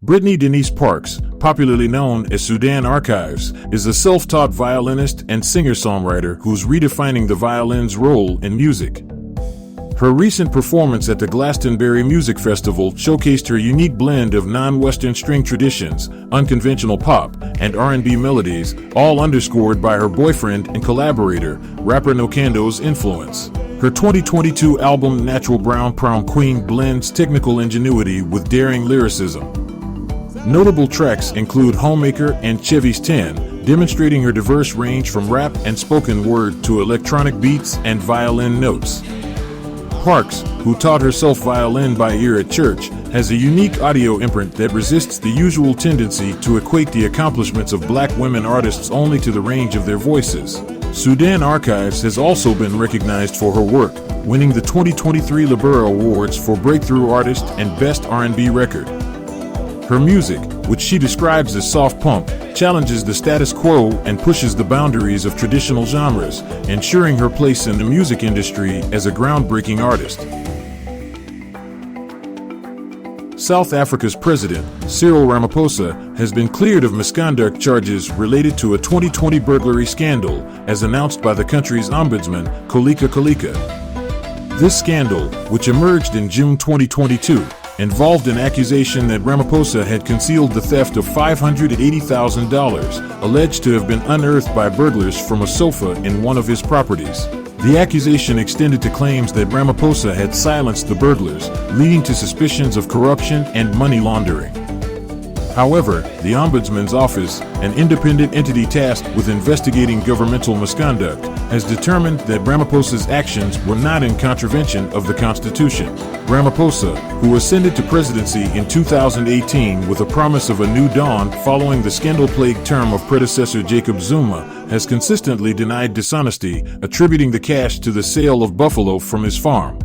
Brittany Denise Parks, popularly known as Sudan Archives, is a self-taught violinist and singer-songwriter who's redefining the violin's role in music. Her recent performance at the Glastonbury Music Festival showcased her unique blend of non-Western string traditions, unconventional pop, and R&B melodies, all underscored by her boyfriend and collaborator, rapper Nokando's influence. Her 2022 album Natural Brown Prom Queen blends technical ingenuity with daring lyricism. Notable tracks include Homemaker and Chevy's 10, demonstrating her diverse range from rap and spoken word to electronic beats and violin notes. Parks, who taught herself violin by ear at church, has a unique audio imprint that resists the usual tendency to equate the accomplishments of black women artists only to the range of their voices. Sudan Archives has also been recognized for her work, winning the 2023 Libera Awards for Breakthrough Artist and Best R&B Record. Her music, which she describes as soft punk, challenges the status quo and pushes the boundaries of traditional genres, ensuring her place in the music industry as a groundbreaking artist. South Africa's president, Cyril Ramaphosa, has been cleared of misconduct charges related to a 2020 burglary scandal, as announced by the country's ombudsman, Koleka Koleka. This scandal, which emerged in June 2022, involved an accusation that Ramaphosa had concealed the theft of $580,000, alleged to have been unearthed by burglars from a sofa in one of his properties. The accusation extended to claims that Ramaphosa had silenced the burglars, leading to suspicions of corruption and money laundering. However, the Ombudsman's Office, an independent entity tasked with investigating governmental misconduct, has determined that Ramaphosa's actions were not in contravention of the Constitution. Ramaphosa, who ascended to presidency in 2018 with a promise of a new dawn following the scandal-plagued term of predecessor Jacob Zuma, has consistently denied dishonesty, attributing the cash to the sale of buffalo from his farm.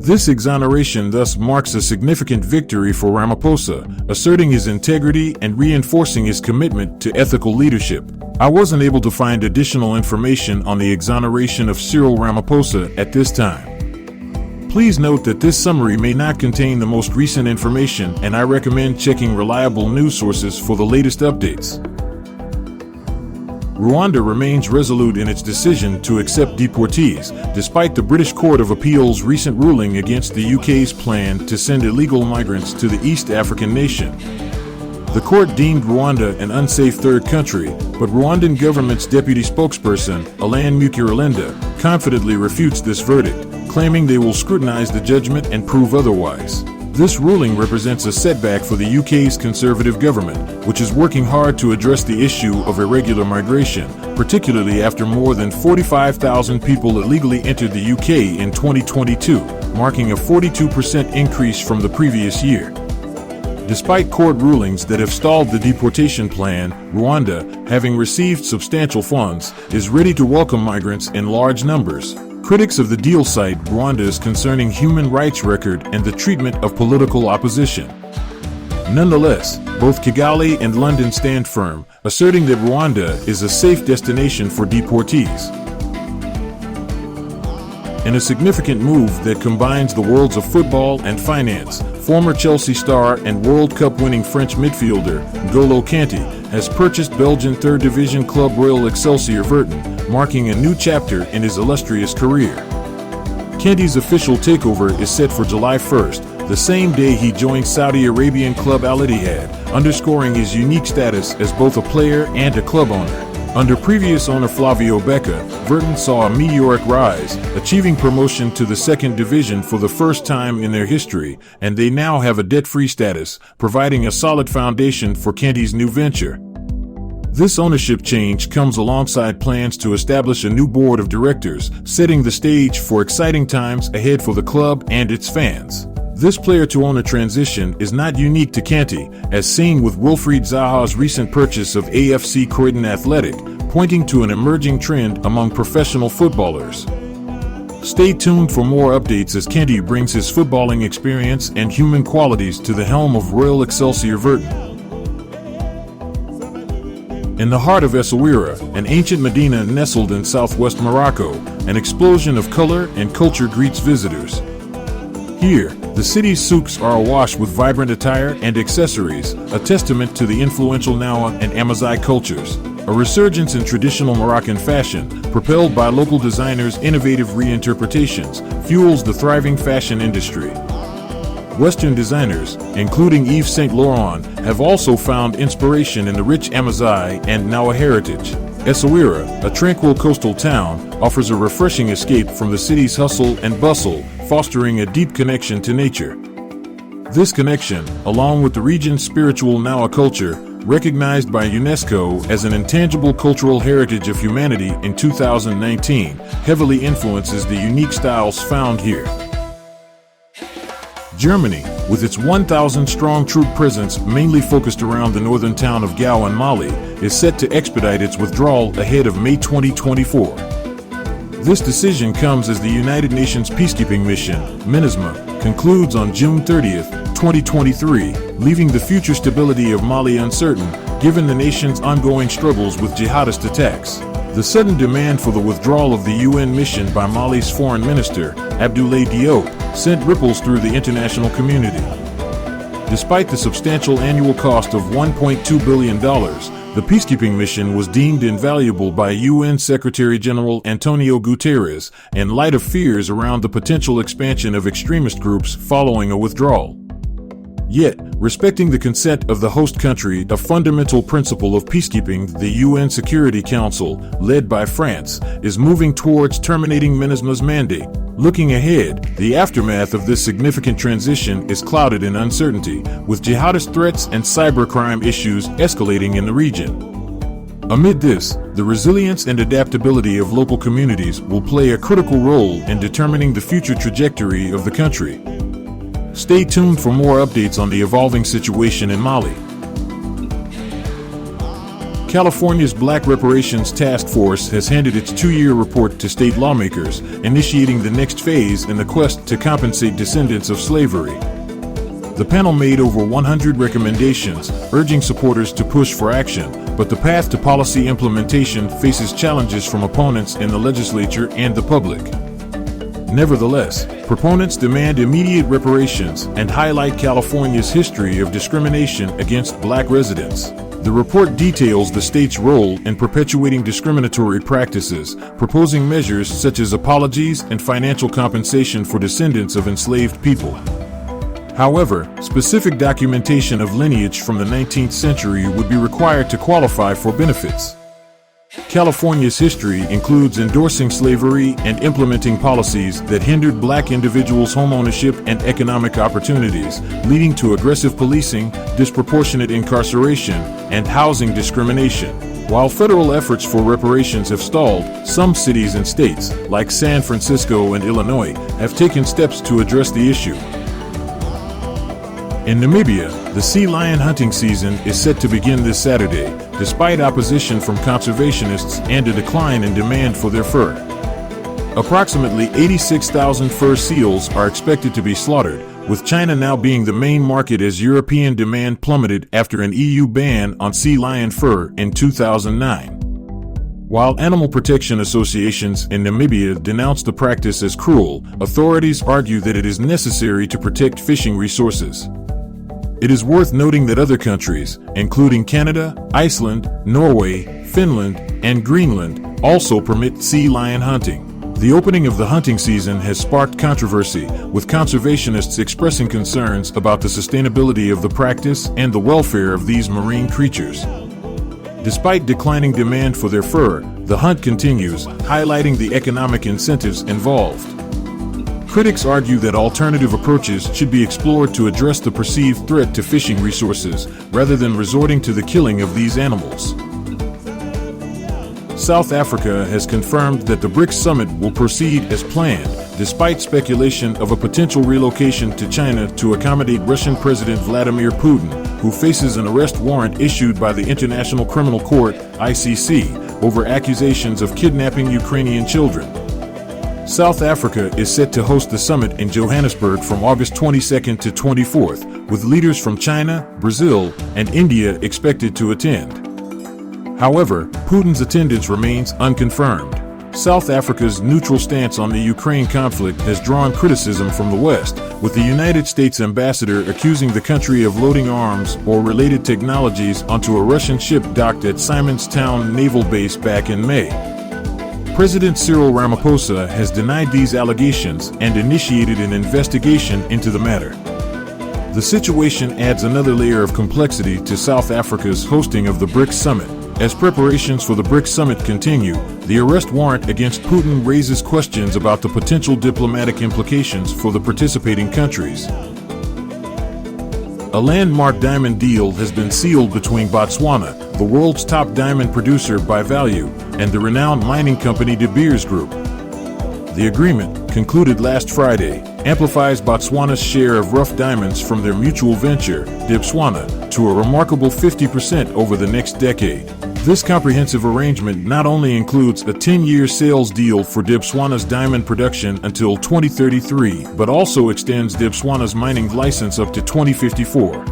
This exoneration thus marks a significant victory for Ramaphosa, asserting his integrity and reinforcing his commitment to ethical leadership. I wasn't able to find additional information on the exoneration of Cyril Ramaphosa at this time. Please note that this summary may not contain the most recent information, and I recommend checking reliable news sources for the latest updates. Rwanda remains resolute in its decision to accept deportees, despite the British Court of Appeal's recent ruling against the UK's plan to send illegal migrants to the East African nation. The court deemed Rwanda an unsafe third country, but Rwandan government's deputy spokesperson, Alain Mukuralinda, confidently refutes this verdict, claiming they will scrutinize the judgment and prove otherwise. This ruling represents a setback for the UK's Conservative government, which is working hard to address the issue of irregular migration, particularly after more than 45,000 people illegally entered the UK in 2022, marking a 42% increase from the previous year. Despite court rulings that have stalled the deportation plan, Rwanda, having received substantial funds, is ready to welcome migrants in large numbers. Critics of the deal cite Rwanda's concerning human rights record and the treatment of political opposition. Nonetheless, both Kigali and London stand firm, asserting that Rwanda is a safe destination for deportees. In a significant move that combines the worlds of football and finance, former Chelsea star and World Cup winning French midfielder N'Golo Kanté has purchased Belgian 3rd Division club Royal Excelsior Verton, marking a new chapter in his illustrious career. Kanté's official takeover is set for July 1st, the same day he joined Saudi Arabian club Al Ittihad, underscoring his unique status as both a player and a club owner. Under previous owner Flavio Becca, Verton saw a meteoric rise, achieving promotion to the 2nd Division for the first time in their history, and they now have a debt-free status, providing a solid foundation for Kanté's new venture. This ownership change comes alongside plans to establish a new board of directors, setting the stage for exciting times ahead for the club and its fans. This player-to-owner transition is not unique to Kanté, as seen with Wilfried Zaha's recent purchase of AFC Croydon Athletic, pointing to an emerging trend among professional footballers. Stay tuned for more updates as Kanté brings his footballing experience and human qualities to the helm of Royal Excelsior Verton. In the heart of Essaouira, an ancient medina nestled in southwest Morocco, an explosion of color and culture greets visitors. Here, the city's souks are awash with vibrant attire and accessories, a testament to the influential Nawa and Amazigh cultures. A resurgence in traditional Moroccan fashion, propelled by local designers' innovative reinterpretations, fuels the thriving fashion industry. Western designers, including Yves Saint Laurent, have also found inspiration in the rich Amazigh and Nawa heritage. Essaouira, a tranquil coastal town, offers a refreshing escape from the city's hustle and bustle, fostering a deep connection to nature. This connection, along with the region's spiritual Nawa culture, recognized by UNESCO as an intangible cultural heritage of humanity in 2019, heavily influences the unique styles found here. Germany, with its 1,000-strong troop presence mainly focused around the northern town of Gao in Mali, is set to expedite its withdrawal ahead of May 2024. This decision comes as the United Nations peacekeeping mission, MINUSMA, concludes on June 30, 2023, leaving the future stability of Mali uncertain, given the nation's ongoing struggles with jihadist attacks. The sudden demand for the withdrawal of the UN mission by Mali's foreign minister, Abdoulaye Diop, sent ripples through the international community. Despite the substantial annual cost of $1.2 billion, the peacekeeping mission was deemed invaluable by UN Secretary-General Antonio Guterres, in light of fears around the potential expansion of extremist groups following a withdrawal. Yet, respecting the consent of the host country, a fundamental principle of peacekeeping, the UN Security Council, led by France, is moving towards terminating MINUSMA's mandate. Looking ahead, the aftermath of this significant transition is clouded in uncertainty, with jihadist threats and cybercrime issues escalating in the region. Amid this, the resilience and adaptability of local communities will play a critical role in determining the future trajectory of the country. Stay tuned for more updates on the evolving situation in Mali. California's Black Reparations Task Force has handed its 2-year report to state lawmakers, initiating the next phase in the quest to compensate descendants of slavery. The panel made over 100 recommendations, urging supporters to push for action, but the path to policy implementation faces challenges from opponents in the legislature and the public. Nevertheless, proponents demand immediate reparations and highlight California's history of discrimination against Black residents. The report details the state's role in perpetuating discriminatory practices, proposing measures such as apologies and financial compensation for descendants of enslaved people. However, specific documentation of lineage from the 19th century would be required to qualify for benefits. California's history includes endorsing slavery and implementing policies that hindered Black individuals' homeownership and economic opportunities, leading to aggressive policing, disproportionate incarceration, and housing discrimination. While federal efforts for reparations have stalled, some cities and states, like San Francisco and Illinois, have taken steps to address the issue. In Namibia, the sea lion hunting season is set to begin this Saturday, despite opposition from conservationists and a decline in demand for their fur. Approximately 86,000 fur seals are expected to be slaughtered, with China now being the main market as European demand plummeted after an EU ban on sea lion fur in 2009. While animal protection associations in Namibia denounce the practice as cruel, authorities argue that it is necessary to protect fishing resources. It is worth noting that other countries, including Canada, Iceland, Norway, Finland, and Greenland, also permit sea lion hunting. The opening of the hunting season has sparked controversy, with conservationists expressing concerns about the sustainability of the practice and the welfare of these marine creatures. Despite declining demand for their fur, the hunt continues, highlighting the economic incentives involved. Critics argue that alternative approaches should be explored to address the perceived threat to fishing resources, rather than resorting to the killing of these animals. South Africa has confirmed that the BRICS summit will proceed as planned, despite speculation of a potential relocation to China to accommodate Russian President Vladimir Putin, who faces an arrest warrant issued by the International Criminal Court, ICC, over accusations of kidnapping Ukrainian children. South Africa is set to host the summit in Johannesburg from August 22nd to 24th, with leaders from China, Brazil, and India expected to attend. However, Putin's attendance remains unconfirmed. South Africa's neutral stance on the Ukraine conflict has drawn criticism from the West, with the United States ambassador accusing the country of loading arms or related technologies onto a Russian ship docked at Simonstown Naval Base back in May. President Cyril Ramaphosa has denied these allegations and initiated an investigation into the matter. The situation adds another layer of complexity to South Africa's hosting of the BRICS summit. As preparations for the BRICS summit continue, the arrest warrant against Putin raises questions about the potential diplomatic implications for the participating countries. A landmark diamond deal has been sealed between Botswana, the world's top diamond producer by value, and the renowned mining company De Beers Group. The agreement, concluded last Friday, amplifies Botswana's share of rough diamonds from their mutual venture, Diaspora, to a remarkable 50% over the next decade. This comprehensive arrangement not only includes a 10-year sales deal for Diaspora's diamond production until 2033, but also extends Diaspora's mining license up to 2054.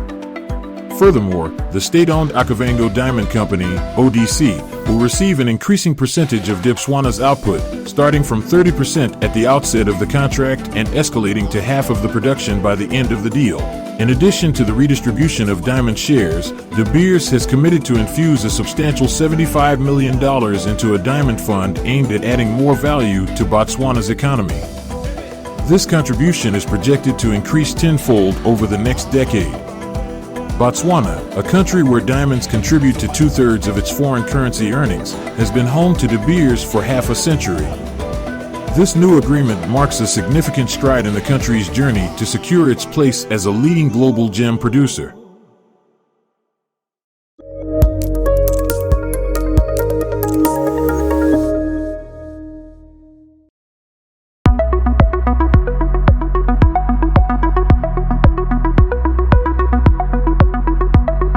Furthermore, the state-owned Okavango Diamond Company, ODC, will receive an increasing percentage of Diaspora's output, starting from 30% at the outset of the contract and escalating to half of the production by the end of the deal. In addition to the redistribution of diamond shares, De Beers has committed to infuse a substantial $75 million into a diamond fund aimed at adding more value to Botswana's economy. This contribution is projected to increase tenfold over the next decade. Botswana, a country where diamonds contribute to 2/3 of its foreign currency earnings, has been home to De Beers for half a century. This new agreement marks a significant stride in the country's journey to secure its place as a leading global gem producer.